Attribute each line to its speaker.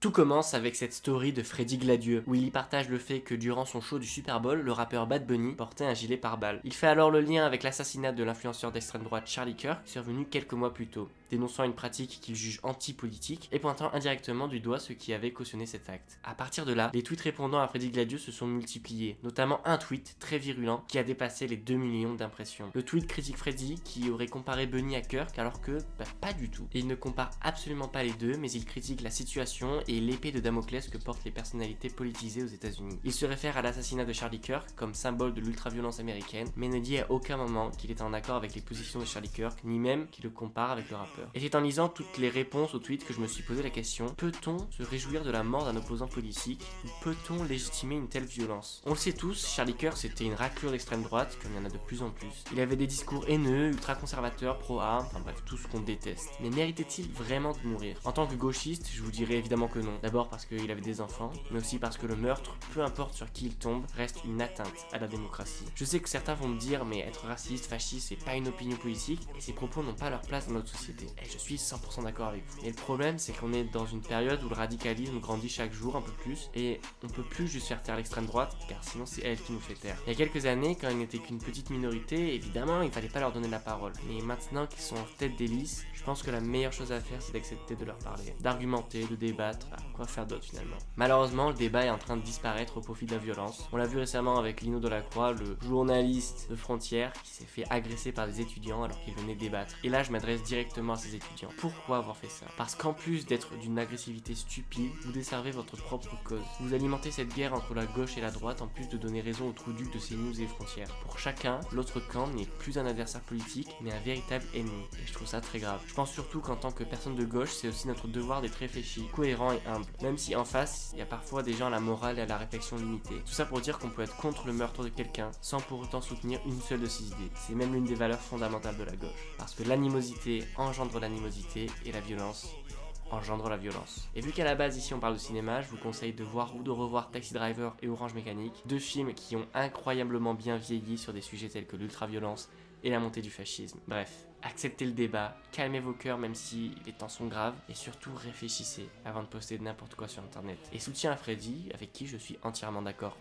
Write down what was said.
Speaker 1: Tout commence avec cette story de Freddy Gladieux, où il y partage le fait que durant son show du Super Bowl, le rappeur Bad Bunny portait un gilet pare-balles. Il fait alors le lien avec l'assassinat de l'influenceur d'extrême droite Charlie Kirk, survenu quelques mois plus tôt, dénonçant une pratique qu'il juge anti-politique et pointant indirectement du doigt ceux qui avaient cautionné cet acte. À partir de là, les tweets répondant à Freddy Gladieux se sont multipliés, notamment un tweet très virulent qui a dépassé les 2 millions d'impressions. Le tweet critique Freddy qui aurait comparé Bunny à Kirk alors que pas du tout. Et il ne compare absolument pas les deux, mais il critique la situation et l'épée de Damoclès que portent les personnalités politisées aux États-Unis. Il se réfère à l'assassinat de Charlie Kirk comme symbole de l'ultraviolence américaine, mais ne dit à aucun moment qu'il est en accord avec les positions de Charlie Kirk, ni même qu'il le compare avec le rappeur. Et c'est en lisant toutes les réponses aux tweets que je me suis posé la question, peut-on se réjouir de la mort d'un opposant politique, ou peut-on légitimer une telle violence? On le sait tous, Charlie Kirk c'était une raclure d'extrême droite, comme il y en a de plus en plus. Il avait des discours haineux, ultra-conservateurs, pro-armes, enfin bref, tout ce qu'on déteste. Mais méritait-il vraiment de mourir? En tant que gauchiste, je vous dirais évidemment que non. D'abord parce qu'il avait des enfants, mais aussi parce que le meurtre, peu importe sur qui il tombe, reste une atteinte à la démocratie. Je sais que certains vont me dire, mais être raciste, fasciste, c'est pas une opinion politique, et ces propos n'ont pas leur place dans notre société. Et je suis 100% d'accord avec vous. Mais le problème, c'est qu'on est dans une période où le radicalisme grandit chaque jour un peu plus, et on peut plus juste faire taire l'extrême droite, car sinon c'est elle qui nous fait taire. Il y a quelques années, quand ils n'étaient qu'une petite minorité, évidemment, il fallait pas leur donner la parole. Mais maintenant qu'ils sont en tête des listes, je pense que la meilleure chose à faire, c'est d'accepter de leur parler, d'argumenter, de débattre, quoi faire d'autre finalement. Malheureusement, le débat est en train de disparaître au profit de la violence. On l'a vu récemment avec Lino Delacroix, le journaliste de Frontières, qui s'est fait agresser par des étudiants alors qu'il venait débattre. Et là, je m'adresse directement à ces étudiants. Pourquoi avoir fait ça? Parce qu'en plus d'être d'une agressivité stupide, vous desservez votre propre cause. Vous alimentez cette guerre entre la gauche et la droite en plus de donner raison aux trous-ducs de CNews et Frontières. Pour chacun, l'autre camp n'est plus un adversaire politique, mais un véritable ennemi. Et je trouve ça très grave. Je pense surtout qu'en tant que personne de gauche, c'est aussi notre devoir d'être réfléchi, cohérent et humble. Même si en face, il y a parfois des gens à la morale et à la réflexion limitée. Tout ça pour dire qu'on peut être contre le meurtre de quelqu'un sans pour autant soutenir une seule de ses idées. C'est même l'une des valeurs fondamentales de la gauche. Parce que l'animosité engendre l'animosité et la violence engendre la violence. Et vu qu'à la base ici on parle de cinéma, je vous conseille de voir ou de revoir Taxi Driver et Orange Mécanique, deux films qui ont incroyablement bien vieilli sur des sujets tels que l'ultraviolence et la montée du fascisme. Bref, acceptez le débat, calmez vos cœurs même si les temps sont graves, et surtout réfléchissez avant de poster n'importe quoi sur internet. Et soutien à Freddy, avec qui je suis entièrement d'accord.